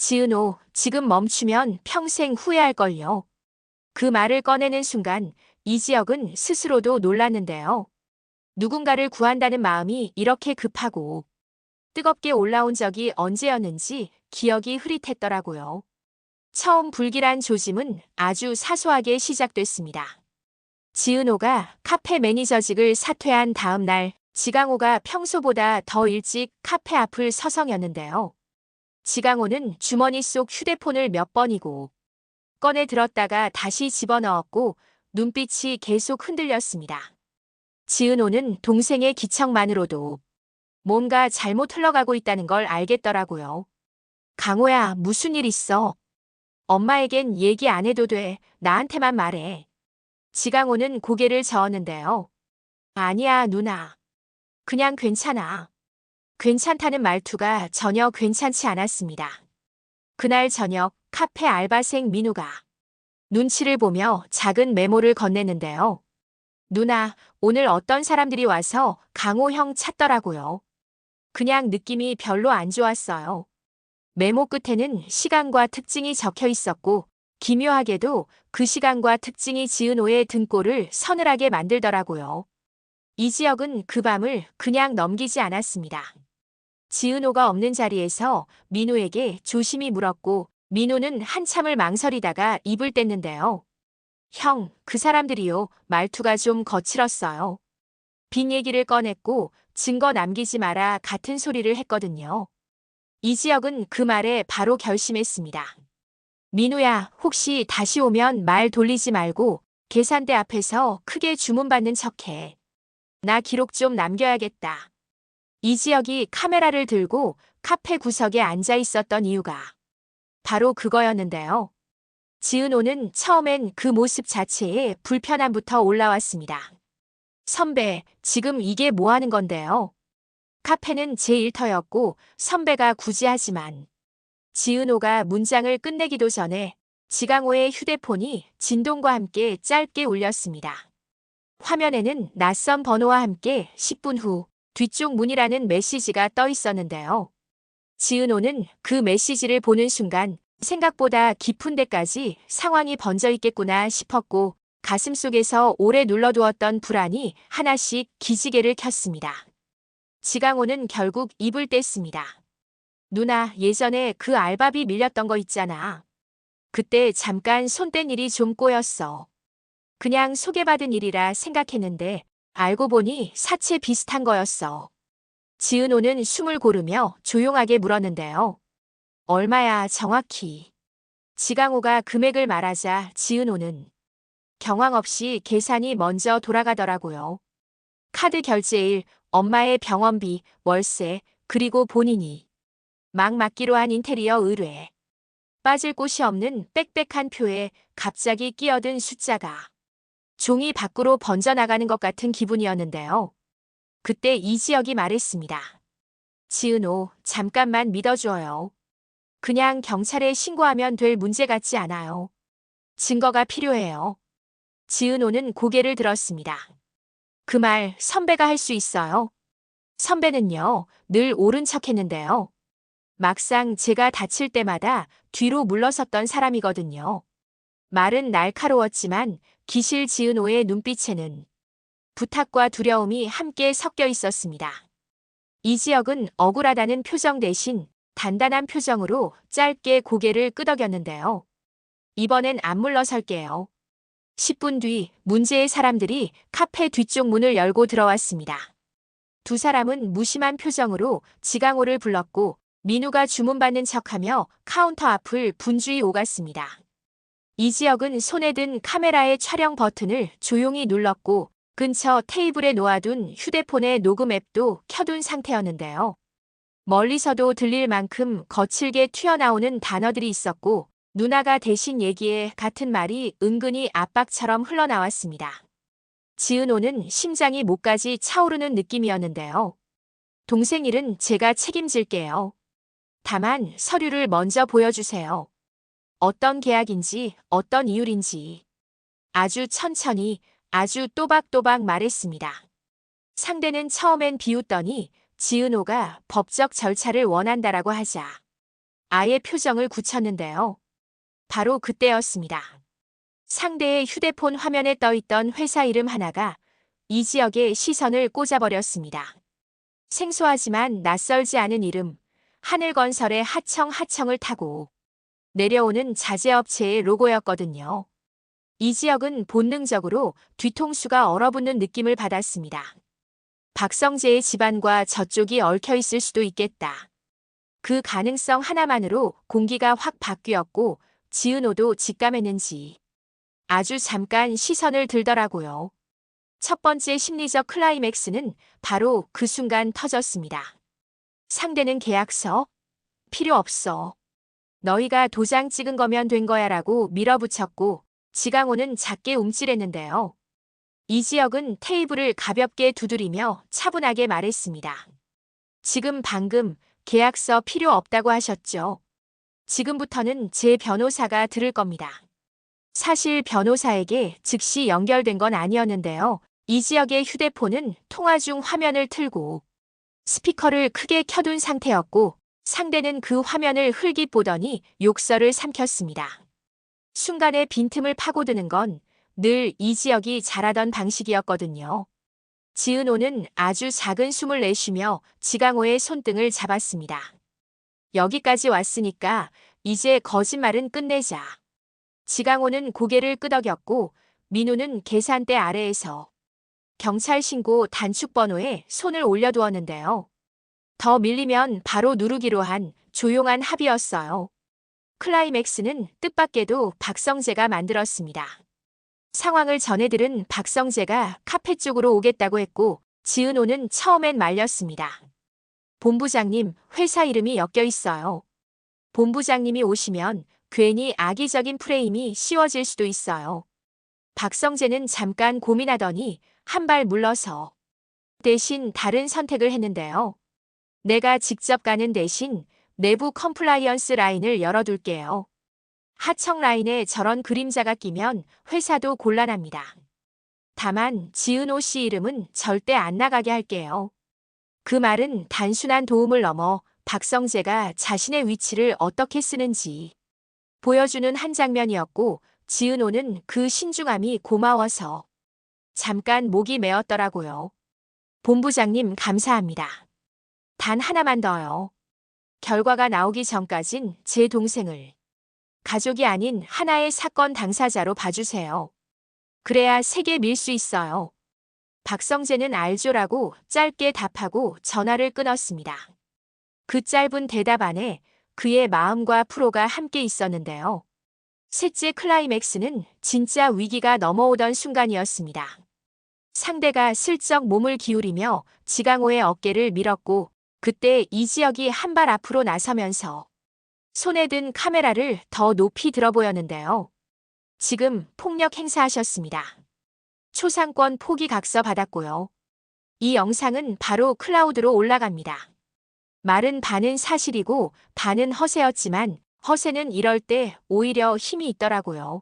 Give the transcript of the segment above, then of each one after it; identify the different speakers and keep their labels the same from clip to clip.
Speaker 1: 지은호, 지금 멈추면 평생 후회할걸요. 그 말을 꺼내는 순간 이지혁은 스스로도 놀랐는데요. 누군가를 구한다는 마음이 이렇게 급하고 뜨겁게 올라온 적이 언제였는지 기억이 흐릿했더라고요. 처음 불길한 조짐은 아주 사소하게 시작됐습니다. 지은호가 카페 매니저직을 사퇴한 다음 날 지강호가 평소보다 더 일찍 카페 앞을 서성였는데요. 지강호는 주머니 속 휴대폰을 몇 번이고 꺼내 들었다가 다시 집어넣었고 눈빛이 계속 흔들렸습니다. 지은호는 동생의 기척만으로도 뭔가 잘못 흘러가고 있다는 걸 알겠더라고요. 강호야, 무슨 일 있어? 엄마에겐 얘기 안 해도 돼. 나한테만 말해. 지강호는 고개를 저었는데요. 아니야, 누나. 그냥 괜찮아. 괜찮다는 말투가 전혀 괜찮지 않았습니다. 그날 저녁 카페 알바생 민우가 눈치를 보며 작은 메모를 건네는데요. 누나, 오늘 어떤 사람들이 와서 강호 형 찾더라고요. 그냥 느낌이 별로 안 좋았어요. 메모 끝에는 시간과 특징이 적혀 있었고 기묘하게도 그 시간과 특징이 지은호의 등골을 서늘하게 만들더라고요. 이지혁은 그 밤을 그냥 넘기지 않았습니다. 지은호가 없는 자리에서 민우에게 조심히 물었고 민우는 한참을 망설이다가 입을 뗐는데요. 형, 그 사람들이요. 말투가 좀 거칠었어요. 빈 얘기를 꺼냈고 증거 남기지 마라 같은 소리를 했거든요. 이지혁은 그 말에 바로 결심했습니다. 민우야, 혹시 다시 오면 말 돌리지 말고 계산대 앞에서 크게 주문받는 척해. 나 기록 좀 남겨야겠다. 이지혁이 카메라를 들고 카페 구석에 앉아 있었던 이유가 바로 그거였는데요. 지은호는 처음엔 그 모습 자체에 불편함부터 올라왔습니다. 선배, 지금 이게 뭐 하는 건데요? 카페는 제 일터였고 선배가 굳이 하지만 지은호가 문장을 끝내기도 전에 지강호의 휴대폰이 진동과 함께 짧게 울렸습니다. 화면에는 낯선 번호와 함께 10분 후 뒤쪽 문이라는 메시지가 떠 있었는데요. 지은호는 그 메시지를 보는 순간 생각보다 깊은 데까지 상황이 번져 있겠구나 싶었고 가슴속에서 오래 눌러두었던 불안이 하나씩 기지개를 켰습니다. 지강호는 결국 입을 뗐습니다. 누나, 예전에 그 알바비 밀렸던 거 있잖아. 그때 잠깐 손 뗀 일이 좀 꼬였어. 그냥 소개받은 일이라 생각했는데 알고 보니 사채 비슷한 거였어. 지은호는 숨을 고르며 조용하게 물었는데요. 얼마야 정확히? 지강호가 금액을 말하자 지은호는 경황 없이 계산이 먼저 돌아가더라고요. 카드 결제일, 엄마의 병원비, 월세, 그리고 본인이 막 맡기로 한 인테리어 의뢰. 빠질 곳이 없는 빽빽한 표에 갑자기 끼어든 숫자가 종이 밖으로 번져나가는 것 같은 기분이었는데요. 그때 이지혁이 말했습니다. 지은호, 잠깐만 믿어줘요. 그냥 경찰에 신고하면 될 문제 같지 않아요. 증거가 필요해요. 지은호는 고개를 들었습니다. 그 말 선배가 할 수 있어요. 선배는요, 늘 옳은 척 했는데요. 막상 제가 다칠 때마다 뒤로 물러섰던 사람이거든요. 말은 날카로웠지만 기실 지은호의 눈빛에는 부탁과 두려움이 함께 섞여 있었습니다. 이지혁은 억울하다는 표정 대신 단단한 표정으로 짧게 고개를 끄덕였는데요. 이번엔 안 물러설게요. 10분 뒤 문제의 사람들이 카페 뒤쪽 문을 열고 들어왔습니다. 두 사람은 무심한 표정으로 지강호를 불렀고 민우가 주문받는 척하며 카운터 앞을 분주히 오갔습니다. 이지혁은 손에 든 카메라의 촬영 버튼을 조용히 눌렀고 근처 테이블에 놓아둔 휴대폰의 녹음 앱도 켜둔 상태였는데요. 멀리서도 들릴 만큼 거칠게 튀어나오는 단어들이 있었고 누나가 대신 얘기에 같은 말이 은근히 압박처럼 흘러나왔습니다. 지은호는 심장이 목까지 차오르는 느낌이었는데요. 동생 일은 제가 책임질게요. 다만 서류를 먼저 보여주세요. 어떤 계약인지 어떤 이율인지 아주 천천히 아주 또박또박 말했습니다. 상대는 처음엔 비웃더니 지은호가 법적 절차를 원한다라고 하자 아예 표정을 굳혔는데요. 바로 그때였습니다. 상대의 휴대폰 화면에 떠있던 회사 이름 하나가 이지혁의 시선을 꽂아버렸습니다. 생소하지만 낯설지 않은 이름, 하늘건설의 하청을 타고 내려오는 자재업체의 로고였거든요. 이지혁은 본능적으로 뒤통수가 얼어붙는 느낌을 받았습니다. 박성재의 집안과 저쪽이 얽혀 있을 수도 있겠다. 그 가능성 하나만으로 공기가 확 바뀌었고 지은호도 직감했는지 아주 잠깐 시선을 들더라고요. 첫 번째 심리적 클라이맥스는 바로 그 순간 터졌습니다. 상대는 계약서? 필요 없어. 너희가 도장 찍은 거면 된 거야 라고 밀어붙였고 지강호는 작게 움찔했는데요. 이지혁은 테이블을 가볍게 두드리며 차분하게 말했습니다. 방금 계약서 필요 없다고 하셨죠? 지금부터는 제 변호사가 들을 겁니다. 사실 변호사에게 즉시 연결된 건 아니었는데요. 이지혁의 휴대폰은 통화 중 화면을 틀고 스피커를 크게 켜둔 상태였고 상대는 그 화면을 흘깃 보더니 욕설을 삼켰습니다. 순간에 빈틈을 파고드는 건 늘 이지혁이 잘하던 방식이었거든요. 지은호는 아주 작은 숨을 내쉬며 지강호의 손등을 잡았습니다. 여기까지 왔으니까 이제 거짓말은 끝내자. 지강호는 고개를 끄덕였고 민우는 계산대 아래에서 경찰 신고 단축번호에 손을 올려두었는데요. 더 밀리면 바로 누르기로 한 조용한 합의였어요. 클라이맥스는 뜻밖에도 박성재가 만들었습니다. 상황을 전해들은 박성재가 카페 쪽으로 오겠다고 했고 지은호는 처음엔 말렸습니다. 본부장님, 회사 이름이 엮여 있어요. 본부장님이 오시면 괜히 악의적인 프레임이 씌워질 수도 있어요. 박성재는 잠깐 고민하더니 한 발 물러서 대신 다른 선택을 했는데요. 내가 직접 가는 대신 내부 컴플라이언스 라인을 열어둘게요. 하청 라인에 저런 그림자가 끼면 회사도 곤란합니다. 다만 지은호 씨 이름은 절대 안 나가게 할게요. 그 말은 단순한 도움을 넘어 박성재가 자신의 위치를 어떻게 쓰는지 보여주는 한 장면이었고 지은호는 그 신중함이 고마워서 잠깐 목이 메었더라고요. 본부장님 감사합니다. 단 하나만 더요. 결과가 나오기 전까진 제 동생을 가족이 아닌 하나의 사건 당사자로 봐주세요. 그래야 세게 밀 수 있어요. 박성재는 알죠라고 짧게 답하고 전화를 끊었습니다. 그 짧은 대답 안에 그의 마음과 프로가 함께 있었는데요. 셋째 클라이맥스는 진짜 위기가 넘어오던 순간이었습니다. 상대가 슬쩍 몸을 기울이며 지강호의 어깨를 밀었고 그때 이지혁이 한 발 앞으로 나서면서 손에 든 카메라를 더 높이 들어 보였는데요. 지금 폭력 행사하셨습니다. 초상권 포기 각서 받았고요. 이 영상은 바로 클라우드로 올라갑니다. 말은 반은 사실이고 반은 허세였지만 허세는 이럴 때 오히려 힘이 있더라고요.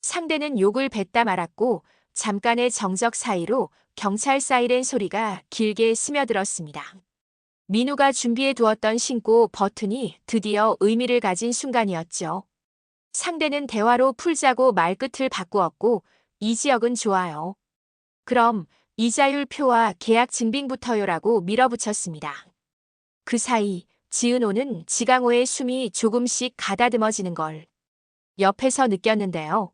Speaker 1: 상대는 욕을 뱉다 말았고 잠깐의 정적 사이로 경찰 사이렌 소리가 길게 스며들었습니다. 민우가 준비해 두었던 신고 버튼이 드디어 의미를 가진 순간이었죠. 상대는 대화로 풀자고 말끝을 바꾸었고 이지혁은 좋아요. 그럼 이자율표와 계약 증빙부터요라고 밀어붙였습니다. 그 사이 지은호는 지강호의 숨이 조금씩 가다듬어지는 걸 옆에서 느꼈는데요.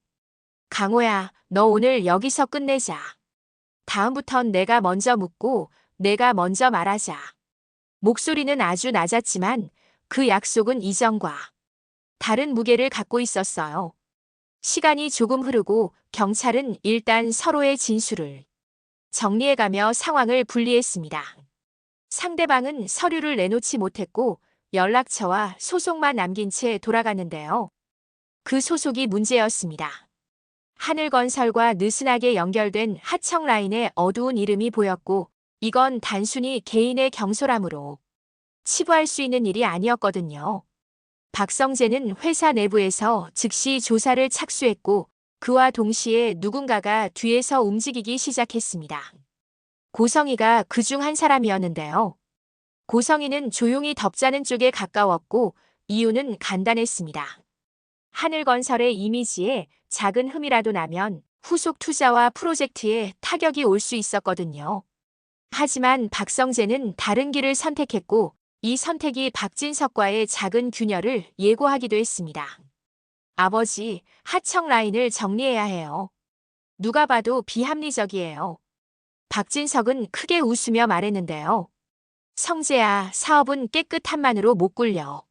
Speaker 1: 강호야, 너 오늘 여기서 끝내자. 다음부턴 내가 먼저 묻고 내가 먼저 말하자. 목소리는 아주 낮았지만 그 약속은 이전과 다른 무게를 갖고 있었어요. 시간이 조금 흐르고 경찰은 일단 서로의 진술을 정리해가며 상황을 분리했습니다. 상대방은 서류를 내놓지 못했고 연락처와 소속만 남긴 채 돌아갔는데요. 그 소속이 문제였습니다. 하늘건설과 느슨하게 연결된 하청 라인에 어두운 이름이 보였고 이건 단순히 개인의 경솔함으로 치부할 수 있는 일이 아니었거든요. 박성재는 회사 내부에서 즉시 조사를 착수했고 그와 동시에 누군가가 뒤에서 움직이기 시작했습니다. 고성희가 그중 한 사람이었는데요. 고성희는 조용히 덮자는 쪽에 가까웠고 이유는 간단했습니다. 하늘건설의 이미지에 작은 흠이라도 나면 후속 투자와 프로젝트에 타격이 올 수 있었거든요. 하지만 박성재는 다른 길을 선택했고 이 선택이 박진석과의 작은 균열을 예고하기도 했습니다. 아버지, 하청 라인을 정리해야 해요. 누가 봐도 비합리적이에요. 박진석은 크게 웃으며 말했는데요. 성재야, 사업은 깨끗한만으로 못 굴려.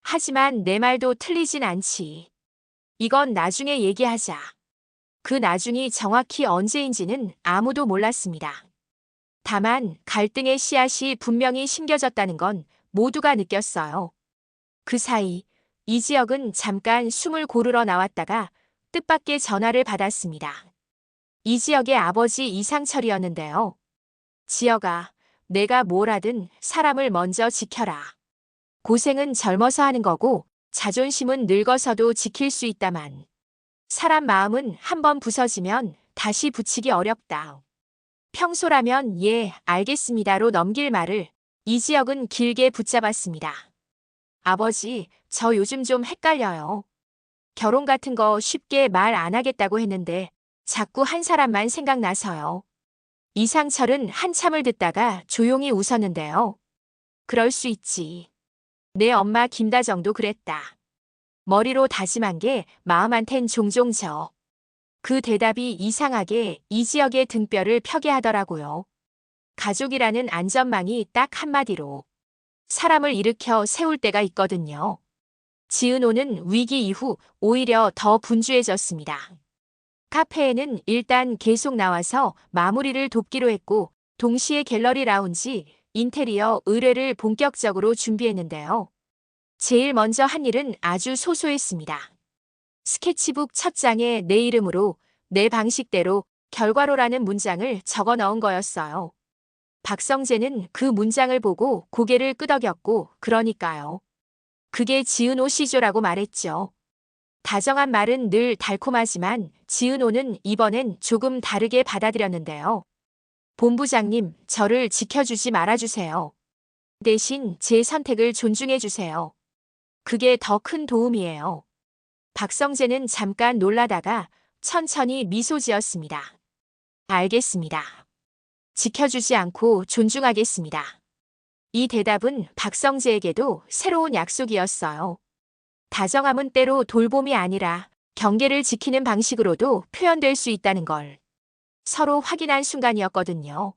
Speaker 1: 하지만 내 말도 틀리진 않지. 이건 나중에 얘기하자. 그 나중이 정확히 언제인지는 아무도 몰랐습니다. 다만 갈등의 씨앗이 분명히 심겨졌다는 건 모두가 느꼈어요. 그 사이 이지혁은 잠깐 숨을 고르러 나왔다가 뜻밖의 전화를 받았습니다. 이지혁의 아버지 이상철이었는데요. 지혁아, 내가 뭘 하든 사람을 먼저 지켜라. 고생은 젊어서 하는 거고 자존심은 늙어서도 지킬 수 있다만 사람 마음은 한번 부서지면 다시 붙이기 어렵다. 평소라면 예, 알겠습니다로 넘길 말을 이지혁은 길게 붙잡았습니다. 아버지, 저 요즘 좀 헷갈려요. 결혼 같은 거 쉽게 말 안 하겠다고 했는데 자꾸 한 사람만 생각나서요. 이상철은 한참을 듣다가 조용히 웃었는데요. 그럴 수 있지. 내 엄마 김다정도 그랬다. 머리로 다짐한 게 마음한텐 종종 져. 그 대답이 이상하게 이지혁의 등뼈를 펴게 하더라고요. 가족이라는 안전망이 딱 한마디로 사람을 일으켜 세울 때가 있거든요. 지은호는 위기 이후 오히려 더 분주해졌습니다. 카페에는 일단 계속 나와서 마무리를 돕기로 했고 동시에 갤러리 라운지, 인테리어 의뢰를 본격적으로 준비했는데요. 제일 먼저 한 일은 아주 소소했습니다. 스케치북 첫 장에 내 이름으로 내 방식대로 결과로라는 문장을 적어 넣은 거였어요. 박성재는 그 문장을 보고 고개를 끄덕였고 그러니까요. 그게 지은호 시조라고 말했죠. 다정한 말은 늘 달콤하지만 지은호는 이번엔 조금 다르게 받아들였는데요. 본부장님, 저를 지켜주지 말아주세요. 대신 제 선택을 존중해주세요. 그게 더 큰 도움이에요. 박성재는 잠깐 놀라다가 천천히 미소 지었습니다. 알겠습니다. 지켜주지 않고 존중하겠습니다. 이 대답은 박성재에게도 새로운 약속이었어요. 다정함은 때로 돌봄이 아니라 경계를 지키는 방식으로도 표현될 수 있다는 걸 서로 확인한 순간이었거든요.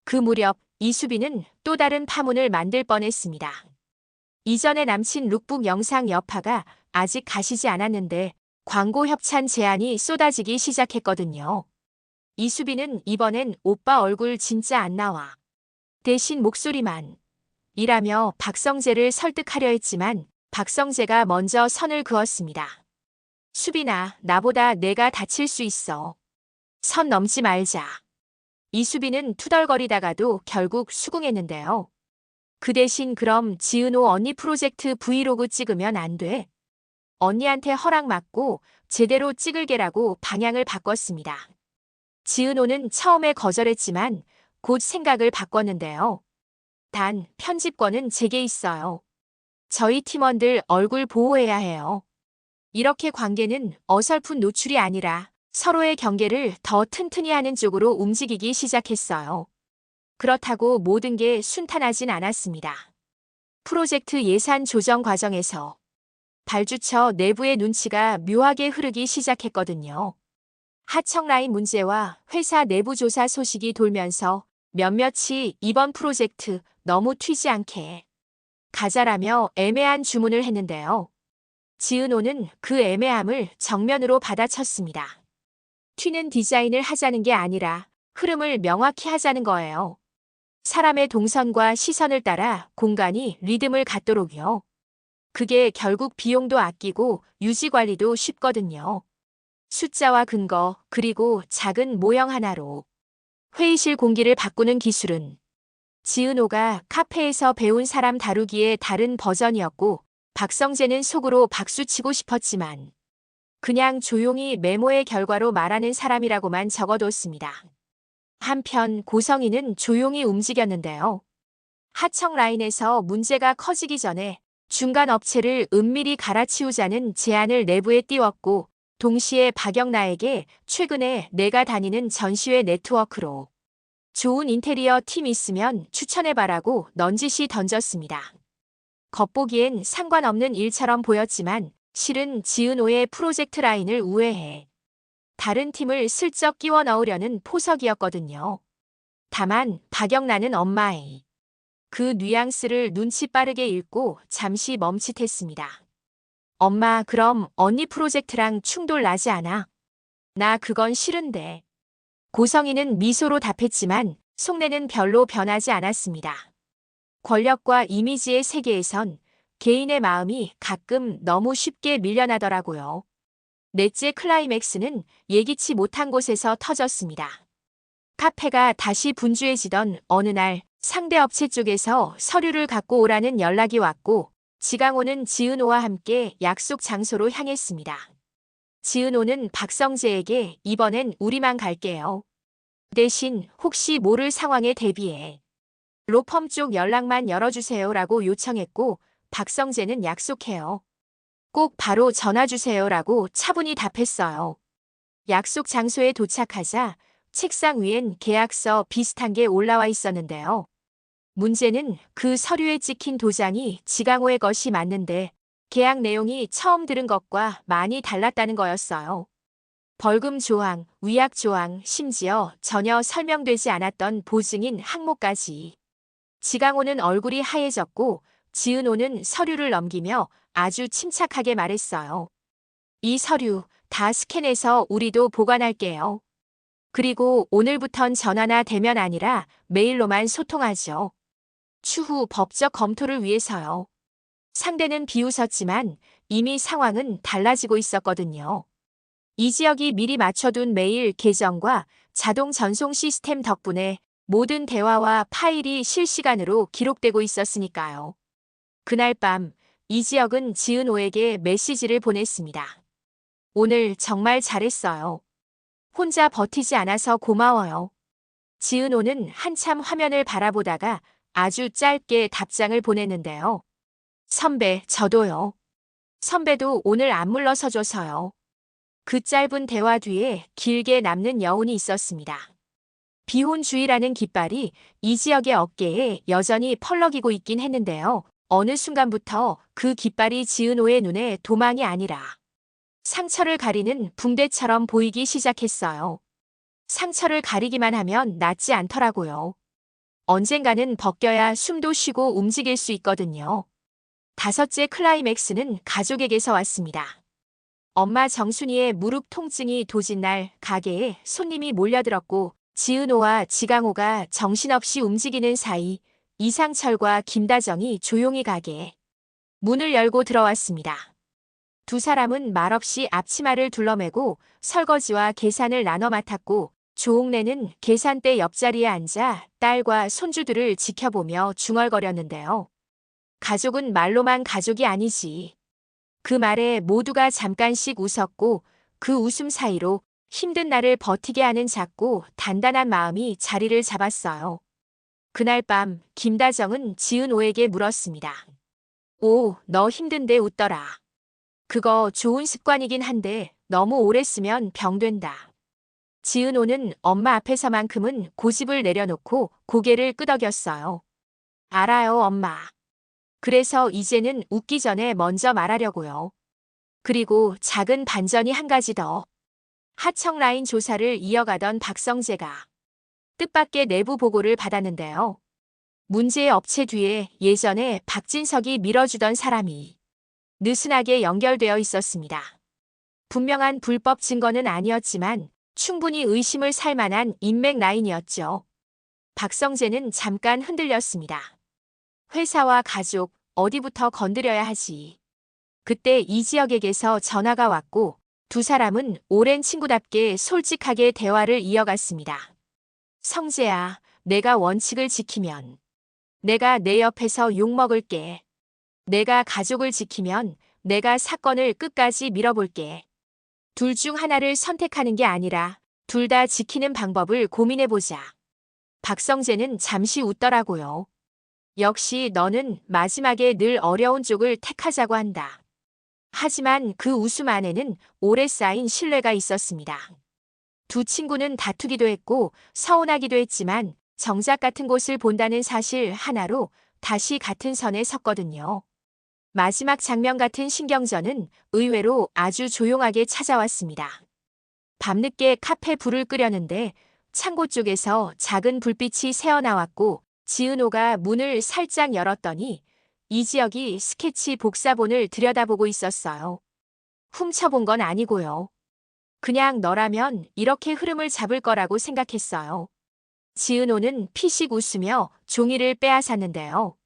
Speaker 1: 그 무렵 이수빈은 또 다른 파문을 만들 뻔했습니다. 이전에 남친 룩북 영상 여파가 아직 가시지 않았는데 광고 협찬 제안이 쏟아지기 시작했거든요. 이수빈은 이번엔 오빠 얼굴 진짜 안 나와. 대신 목소리만. 이라며 박성재를 설득하려 했지만 박성재가 먼저 선을 그었습니다. 수빈아, 나보다 내가 다칠 수 있어. 선 넘지 말자. 이수빈은 투덜거리다가도 결국 수긍했는데요. 그 대신 그럼 지은호 언니 프로젝트 브이로그 찍으면 안 돼. 언니한테 허락 받고 제대로 찍을게라고 방향을 바꿨습니다. 지은호는 처음에 거절했지만 곧 생각을 바꿨는데요. 단, 편집권은 제게 있어요. 저희 팀원들 얼굴 보호해야 해요. 이렇게 관계는 어설픈 노출이 아니라 서로의 경계를 더 튼튼히 하는 쪽으로 움직이기 시작했어요. 그렇다고 모든 게 순탄하진 않았습니다. 프로젝트 예산 조정 과정에서 발주처 내부의 눈치가 묘하게 흐르기 시작했거든요. 하청 라인 문제와 회사 내부 조사 소식이 돌면서 몇몇이 이번 프로젝트 너무 튀지 않게 가자라며 애매한 주문을 했는데요. 지은호는 그 애매함을 정면으로 받아쳤습니다. 튀는 디자인을 하자는 게 아니라 흐름을 명확히 하자는 거예요. 사람의 동선과 시선을 따라 공간이 리듬을 갖도록요. 그게 결국 비용도 아끼고 유지 관리도 쉽거든요. 숫자와 근거, 그리고 작은 모형 하나로 회의실 공기를 바꾸는 기술은 지은호가 카페에서 배운 사람 다루기의 다른 버전이었고 박성재는 속으로 박수치고 싶었지만 그냥 조용히 메모의 결과로 말하는 사람이라고만 적어뒀습니다. 한편 고성희는 조용히 움직였는데요. 하청 라인에서 문제가 커지기 전에 중간 업체를 은밀히 갈아치우자는 제안을 내부에 띄웠고 동시에 박영나에게 최근에 내가 다니는 전시회 네트워크로 좋은 인테리어 팀 있으면 추천해봐라고 넌지시 던졌습니다. 겉보기엔 상관없는 일처럼 보였지만 실은 지은호의 프로젝트 라인을 우회해 다른 팀을 슬쩍 끼워 넣으려는 포석이었거든요. 다만 박영란은 엄마의 그 뉘앙스를 눈치 빠르게 읽고 잠시 멈칫했습니다. 엄마, 그럼 언니 프로젝트랑 충돌 나지 않아? 나 그건 싫은데. 고성이는 미소로 답했지만 속내는 별로 변하지 않았습니다. 권력과 이미지의 세계에선 개인의 마음이 가끔 너무 쉽게 밀려나더라고요. 넷째 클라이맥스는 예기치 못한 곳에서 터졌습니다. 카페가 다시 분주해지던 어느 날 상대 업체 쪽에서 서류를 갖고 오라는 연락이 왔고 지강호는 지은호와 함께 약속 장소로 향했습니다. 지은호는 박성재에게 이번엔 우리만 갈게요. 대신 혹시 모를 상황에 대비해 로펌 쪽 연락만 열어주세요라고 요청했고 박성재는 약속해요. 꼭 바로 전화 주세요라고 차분히 답했어요. 약속 장소에 도착하자 책상 위엔 계약서 비슷한 게 올라와 있었는데요. 문제는 그 서류에 찍힌 도장이 지강호의 것이 맞는데 계약 내용이 처음 들은 것과 많이 달랐다는 거였어요. 벌금 조항, 위약 조항, 심지어 전혀 설명되지 않았던 보증인 항목까지. 지강호는 얼굴이 하얘졌고 지은호는 서류를 넘기며 아주 침착하게 말했어요. 이 서류 다 스캔해서 우리도 보관할게요. 그리고 오늘부턴 전화나 대면 아니라 메일로만 소통하죠. 추후 법적 검토를 위해서요. 상대는 비웃었지만 이미 상황은 달라지고 있었거든요. 이 지역이 미리 맞춰둔 메일 계정과 자동 전송 시스템 덕분에 모든 대화와 파일이 실시간으로 기록되고 있었으니까요. 그날 밤 이지혁은 지은호에게 메시지를 보냈습니다. 오늘 정말 잘했어요. 혼자 버티지 않아서 고마워요. 지은호는 한참 화면을 바라보다가 아주 짧게 답장을 보냈는데요. 선배, 저도요. 선배도 오늘 안 물러서줘서요. 그 짧은 대화 뒤에 길게 남는 여운이 있었습니다. 비혼주의라는 깃발이 이지혁의 어깨에 여전히 펄럭이고 있긴 했는데요. 어느 순간부터 그 깃발이 지은호의 눈에 도망이 아니라 상처를 가리는 붕대처럼 보이기 시작했어요. 상처를 가리기만 하면 낫지 않더라고요. 언젠가는 벗겨야 숨도 쉬고 움직일 수 있거든요. 다섯째 클라이맥스는 가족에게서 왔습니다. 엄마 정순이의 무릎 통증이 도진 날 가게에 손님이 몰려들었고 지은호와 지강호가 정신없이 움직이는 사이 이상철과 김다정이 조용히 가게에 문을 열고 들어왔습니다. 두 사람은 말없이 앞치마를 둘러매고 설거지와 계산을 나눠 맡았고 조옥래는 계산대 옆자리에 앉아 딸과 손주들을 지켜보며 중얼거렸는데요. 가족은 말로만 가족이 아니지. 그 말에 모두가 잠깐씩 웃었고 그 웃음 사이로 힘든 날을 버티게 하는 작고 단단한 마음이 자리를 잡았어요. 그날 밤 김다정은 지은호에게 물었습니다. 오, 너 힘든데 웃더라. 그거 좋은 습관이긴 한데 너무 오래 쓰면 병된다. 지은호는 엄마 앞에서만큼은 고집을 내려놓고 고개를 끄덕였어요. 알아요, 엄마. 그래서 이제는 웃기 전에 먼저 말하려고요. 그리고 작은 반전이 한 가지 더. 하청 라인 조사를 이어가던 박성재가 뜻밖의 내부 보고를 받았는데요. 문제의 업체 뒤에 예전에 박진석이 밀어주던 사람이 느슨하게 연결되어 있었습니다. 분명한 불법 증거는 아니었지만 충분히 의심을 살 만한 인맥 라인이었죠. 박성재는 잠깐 흔들렸습니다. 회사와 가족, 어디부터 건드려야 하지. 그때 이지혁에게서 전화가 왔고 두 사람은 오랜 친구답게 솔직하게 대화를 이어갔습니다. 성재야, 내가 원칙을 지키면 내가 내 옆에서 욕먹을게. 내가 가족을 지키면 내가 사건을 끝까지 밀어볼게. 둘 중 하나를 선택하는 게 아니라 둘 다 지키는 방법을 고민해보자. 박성재는 잠시 웃더라고요. 역시 너는 마지막에 늘 어려운 쪽을 택하자고 한다. 하지만 그 웃음 안에는 오래 쌓인 신뢰가 있었습니다. 두 친구는 다투기도 했고 서운하기도 했지만 정작 같은 곳을 본다는 사실 하나로 다시 같은 선에 섰거든요. 마지막 장면 같은 신경전은 의외로 아주 조용하게 찾아왔습니다. 밤늦게 카페 불을 끄려는데 창고 쪽에서 작은 불빛이 새어나왔고 지은호가 문을 살짝 열었더니 이지혁이 스케치 복사본을 들여다보고 있었어요. 훔쳐본 건 아니고요. 그냥 너라면 이렇게 흐름을 잡을 거라고 생각했어요. 지은호는 피식 웃으며 종이를 빼앗았는데요.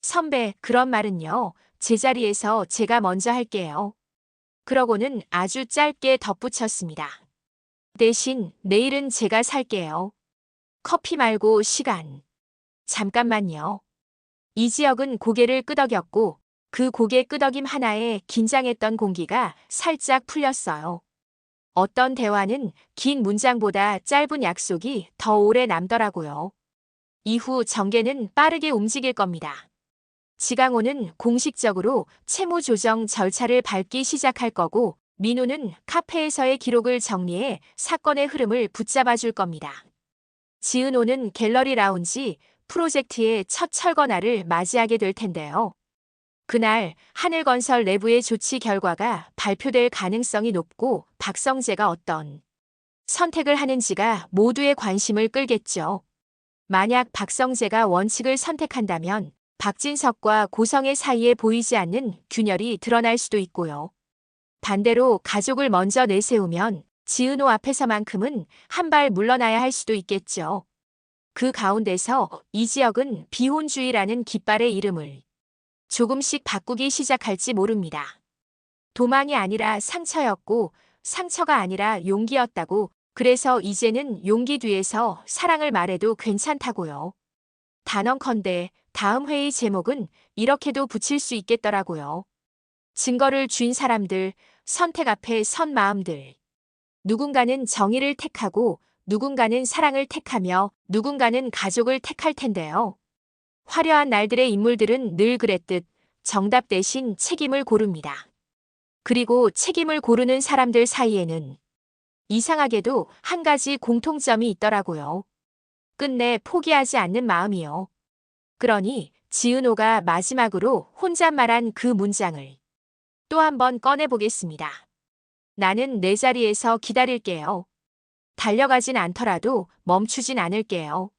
Speaker 1: 선배, 그런 말은요. 제자리에서 제가 먼저 할게요. 그러고는 아주 짧게 덧붙였습니다. 대신 내일은 제가 살게요. 커피 말고 시간. 잠깐만요. 이지혁은 고개를 끄덕였고 그 고개 끄덕임 하나에 긴장했던 공기가 살짝 풀렸어요. 어떤 대화는 긴 문장보다 짧은 약속이 더 오래 남더라고요. 이후 전개는 빠르게 움직일 겁니다. 지강호는 공식적으로 채무 조정 절차를 밟기 시작할 거고 민우는 카페에서의 기록을 정리해 사건의 흐름을 붙잡아 줄 겁니다. 지은호는 갤러리 라운지 프로젝트의 첫 철거날을 맞이하게 될 텐데요. 그날 하늘건설 내부의 조치 결과가 발표될 가능성이 높고 박성재가 어떤 선택을 하는지가 모두의 관심을 끌겠죠. 만약 박성재가 원칙을 선택한다면 박진석과 고성의 사이에 보이지 않는 균열이 드러날 수도 있고요. 반대로 가족을 먼저 내세우면 지은호 앞에서만큼은 한 발 물러나야 할 수도 있겠죠. 그 가운데서 이지혁은 비혼주의라는 깃발의 이름을 조금씩 바꾸기 시작할지 모릅니다. 도망이 아니라 상처였고 상처가 아니라 용기였다고, 그래서 이제는 용기 뒤에서 사랑을 말해도 괜찮다고요. 단언컨대 다음 회의 제목은 이렇게도 붙일 수 있겠더라고요. 증거를 쥔 사람들, 선택 앞에 선 마음들. 누군가는 정의를 택하고 누군가는 사랑을 택하며 누군가는 가족을 택할 텐데요. 화려한 날들의 인물들은 늘 그랬듯 정답 대신 책임을 고릅니다. 그리고 책임을 고르는 사람들 사이에는 이상하게도 한 가지 공통점이 있더라고요. 끝내 포기하지 않는 마음이요. 그러니 지은호가 마지막으로 혼잣말한 그 문장을 또 한번 꺼내보겠습니다. 나는 내 자리에서 기다릴게요. 달려가진 않더라도 멈추진 않을게요.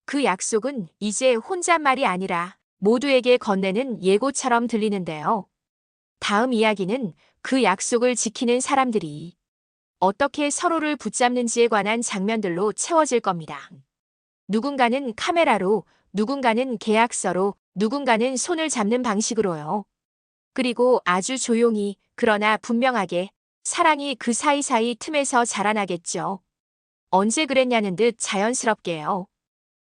Speaker 1: 그 약속은 이제 혼잣말이 아니라 모두에게 건네는 예고처럼 들리는데요. 다음 이야기는 그 약속을 지키는 사람들이 어떻게 서로를 붙잡는지에 관한 장면들로 채워질 겁니다. 누군가는 카메라로, 누군가는 계약서로, 누군가는 손을 잡는 방식으로요. 그리고 아주 조용히, 그러나 분명하게 사랑이 그 사이사이 틈에서 자라나겠죠. 언제 그랬냐는 듯 자연스럽게요.